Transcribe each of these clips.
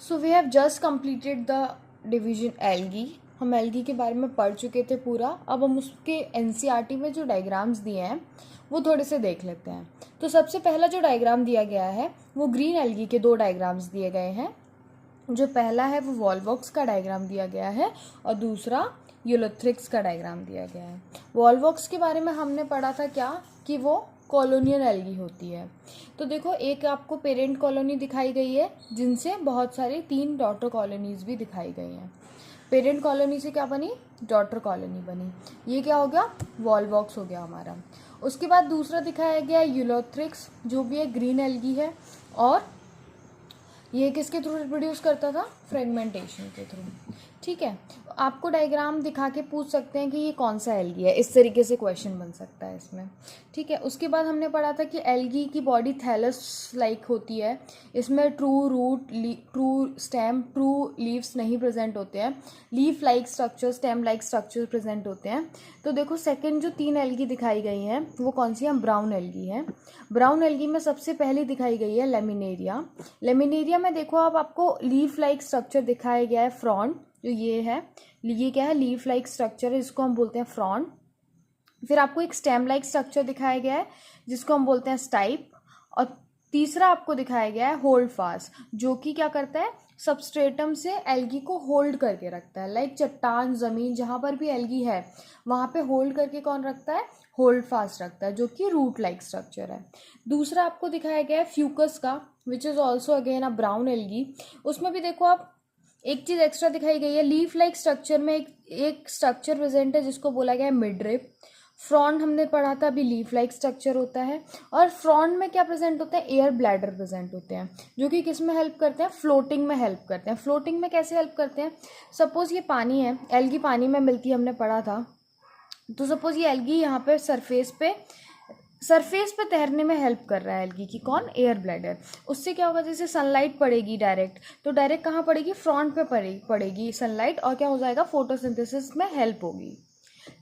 So we have just completed the division algae. हम algae के बारे में पढ़ चुके थे पूरा। अब हम उसके एनसीईआरटी में जो डायग्राम्स दिए हैं वो थोड़े से देख लेते हैं। तो सबसे पहला जो डायग्राम दिया गया है वो ग्रीन एल्गी के 2 डायग्राम्स दिए गए हैं। जो पहला है वो वॉल्वॉक्स का डायग्राम दिया गया है और दूसरा यूलोथ्रिक्स का डायग्राम दिया गया है। वॉल्वॉक्स के बारे में हमने पढ़ा था क्या कि वो कॉलोनियल एल्गी होती है। तो देखो, एक आपको पेरेंट कॉलोनी दिखाई गई है जिनसे बहुत सारी 3 डॉटर कॉलोनीज भी दिखाई गई हैं। पेरेंट कॉलोनी से क्या बनी? डॉटर कॉलोनी बनी। ये क्या हो गया? वॉल्वॉक्स हो गया हमारा। उसके बाद दूसरा दिखाया गया यूलोथ्रिक्स, जो भी एक ग्रीन एल्गी है और ये किसके थ्रू रिप्रोड्यूस करता था? फ्रेगमेंटेशन के थ्रू। ठीक है, आपको डायग्राम दिखा के पूछ सकते हैं कि ये कौन सा एल्गी है, इस तरीके से क्वेश्चन बन सकता है इसमें। ठीक है, उसके बाद हमने पढ़ा था कि एल्गी की बॉडी थैलस लाइक होती है। इसमें true root, true stem, true leaves नहीं प्रेजेंट होते हैं। Leaf like structure, stem like structure present होते हैं। तो देखो, सेकेंड जो 3 एल्गी दिखाई गई हैं वो कौन सी हैं? ब्राउन एल्गी हैं। ब्राउन एल्गी में सबसे पहली दिखाई गई है लेमिनेरिया। लेमिनेरिया में देखो, अब आपको लीफ लाइक स्ट्रक्चर दिखाया गया है, फ्रॉन्ट, जो ये है, ये क्या है? लीफ लाइक स्ट्रक्चर है, इसको हम बोलते हैं फ्रॉन्ट। फिर आपको एक स्टेम लाइक स्ट्रक्चर दिखाया गया है जिसको हम बोलते हैं स्टाइप। और तीसरा आपको दिखाया गया है होल्ड फास्ट, जो कि क्या करता है? सबस्ट्रेटम से एल्गी को होल्ड करके रखता है। लाइक चट्टान, ज़मीन, जहाँ पर भी एल्गी है वहाँ पे होल्ड करके कौन रखता है? होल्ड फास्ट रखता है, जो कि रूट लाइक स्ट्रक्चर है। दूसरा आपको दिखाया गया है फ्यूकस का, which is also again a brown algae. उसमें भी देखो, आप एक चीज़ एक्स्ट्रा दिखाई गई है, लीफ लाइक स्ट्रक्चर में एक स्ट्रक्चर प्रेजेंट है जिसको बोला गया है मिडरिप। फ्रॉन्ट हमने पढ़ा था, अभी लीफ लाइक स्ट्रक्चर होता है। और फ्रॉन्ट में क्या प्रेजेंट होते हैं? एयर ब्लैडर प्रेजेंट होते हैं, जो कि किस में हेल्प करते हैं? फ्लोटिंग में हेल्प करते हैं। फ्लोटिंग में कैसे हेल्प करते हैं? सपोज ये पानी है, एल्गी पानी में मिलती है, हमने पढ़ा था। तो सपोज ये एल्गी यहाँ पे सरफेस पे तैरने में हेल्प कर रहा है एल्गी की। कौन? Air bladder. उससे क्या होगा? जैसे सनलाइट पड़ेगी डायरेक्ट, तो डायरेक्ट कहाँ पड़ेगी? फ्रंट पे पड़ेगी सनलाइट, और क्या हो जाएगा? फोटोसिंथेसिस में हेल्प होगी।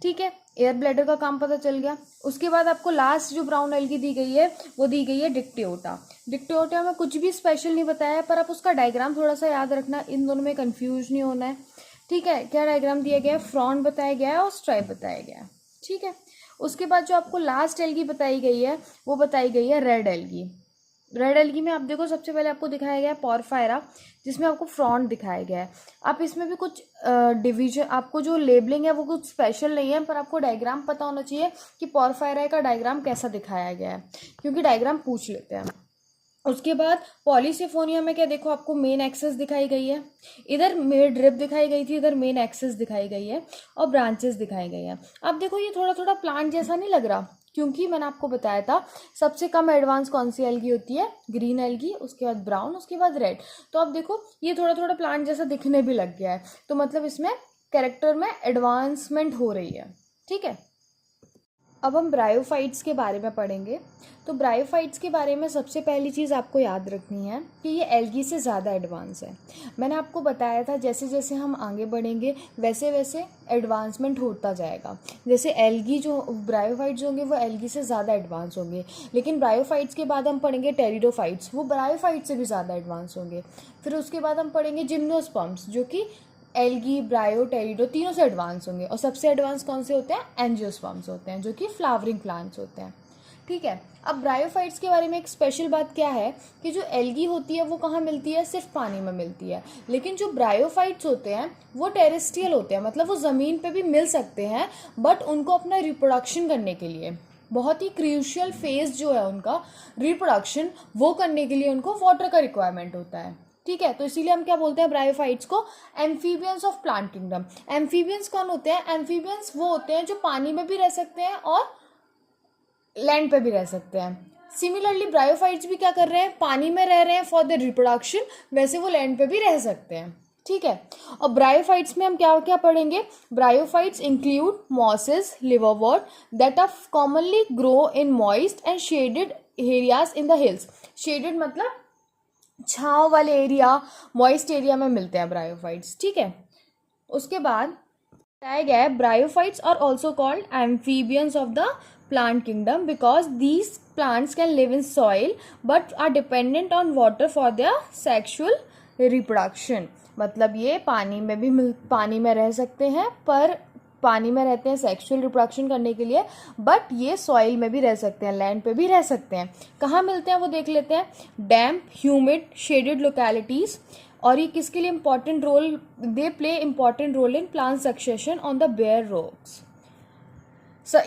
ठीक है, एयर ब्लैडर का काम पता चल गया। उसके बाद आपको लास्ट जो ब्राउन एल्गी दी गई है वो दी गई है डिक्टियोटा। डिक्टियोटा में कुछ भी स्पेशल नहीं बताया है, पर आप उसका डायग्राम थोड़ा सा याद रखना, इन दोनों में कंफ्यूज नहीं होना है। ठीक है, क्या डायग्राम दिया गया है? फ्रॉन्ट बताया गया है और स्ट्राइप बताया गया है। ठीक है, उसके बाद जो आपको लास्ट एल्गी बताई गई है वो बताई गई है रेड एल्गी। रेड एल्गी में आप देखो, सबसे पहले आपको दिखाया गया है पोरफायरा, जिसमें आपको फ्रॉन्ट दिखाया गया है। आप इसमें भी कुछ डिवीजन, आपको जो लेबलिंग है वो कुछ स्पेशल नहीं है, पर आपको डायग्राम पता होना चाहिए कि पोरफायरा का डायग्राम कैसा दिखाया गया है, क्योंकि डायग्राम पूछ लेते हैं। उसके बाद पॉलीसिफोनिया में क्या देखो, आपको मेन एक्सेस दिखाई गई है, इधर मिड रिब दिखाई गई थी, इधर मेन एक्सेस दिखाई गई है और ब्रांचेस दिखाई गई हैं। अब देखो, ये थोड़ा थोड़ा प्लांट जैसा नहीं लग रहा? क्योंकि मैंने आपको बताया था सबसे कम एडवांस कौन सी एल्गी होती है? ग्रीन एल्गी, उसके बाद ब्राउन, उसके बाद रेड। तो अब देखो, ये थोड़ा थोड़ा प्लांट जैसा दिखने भी लग गया है, तो मतलब इसमें कैरेक्टर में एडवांसमेंट हो रही है। ठीक है, अब हम ब्रायोफाइट्स के बारे में पढ़ेंगे। तो ब्रायोफाइट्स के बारे में सबसे पहली चीज़ आपको याद रखनी है कि ये एल्गी से ज़्यादा एडवांस है। मैंने आपको बताया था जैसे जैसे हम आगे बढ़ेंगे वैसे वैसे एडवांसमेंट होता जाएगा। जैसे एल्गी जो ब्रायोफाइट्स होंगे वो एल्गी से ज़्यादा एडवांस होंगे, लेकिन ब्रायोफाइट्स के बाद हम पढ़ेंगे टेरिडोफाइट्स, वो ब्रायोफाइट्स से भी ज़्यादा एडवांस होंगे। फिर उसके बाद हम पढ़ेंगे जिम्नोस्पर्म्स, जो कि एल्गी, ब्रायो, टेरिडो तीनों से एडवांस होंगे। और सबसे एडवांस कौन से होते हैं? एंजियोस्पर्म्स होते हैं, जो कि फ्लावरिंग प्लांट्स होते हैं। ठीक है, अब ब्रायोफाइट्स के बारे में एक स्पेशल बात क्या है कि जो एल्गी होती है वो कहाँ मिलती है? सिर्फ पानी में मिलती है। लेकिन जो ब्रायोफाइट्स होते हैं वो टेरेस्ट्रियल होते हैं, मतलब वो ज़मीन पे भी मिल सकते हैं, बट उनको अपना रिप्रोडक्शन करने के लिए बहुत ही क्रूशियल फेज जो है उनका रिप्रोडक्शन, वो करने के लिए उनको वाटर का रिक्वायरमेंट होता है। ठीक है, तो इसीलिए हम क्या बोलते हैं ब्रायोफाइट्स को? Amphibians of plant kingdom. Amphibians कौन होते हैं? एम्फीबियंस वो होते हैं जो पानी में भी रह सकते हैं और लैंड पे भी रह सकते हैं। सिमिलरली ब्रायोफाइट्स भी क्या कर रहे हैं? पानी में रह रहे हैं फॉर द रिप्रोडक्शन, वैसे वो लैंड पे भी रह सकते हैं। ठीक है, और ब्रायोफाइट्स में हम क्या क्या पढ़ेंगे? Bryophytes include mosses, liverwort that are commonly grow in moist and shaded areas in the hills. Shaded मतलब छांव वाले एरिया, मॉइस्ट एरिया में मिलते हैं ब्रायोफाइट्स। ठीक है, उसके बाद बताया गया है bryophytes are also called amphibians of the plant kingdom because these plants can live in soil but are dependent on water for their sexual reproduction, मतलब ये पानी में रह सकते हैं, पर पानी में रहते हैं सेक्सुअल रिप्रोडक्शन करने के लिए, बट ये सॉइल में भी रह सकते हैं, लैंड पे भी रह सकते हैं। कहाँ मिलते हैं वो देख लेते हैं। Damp, humid, shaded localities. और ये किसके लिए important role, they play important role in plant succession on the bare rocks.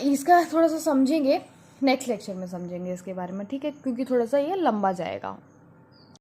इसका थोड़ा सा समझेंगे, नेक्स्ट लेक्चर में समझेंगे इसके बारे में, ठीक है, क्योंकि थोड़ा सा ये लंबा जाएगा।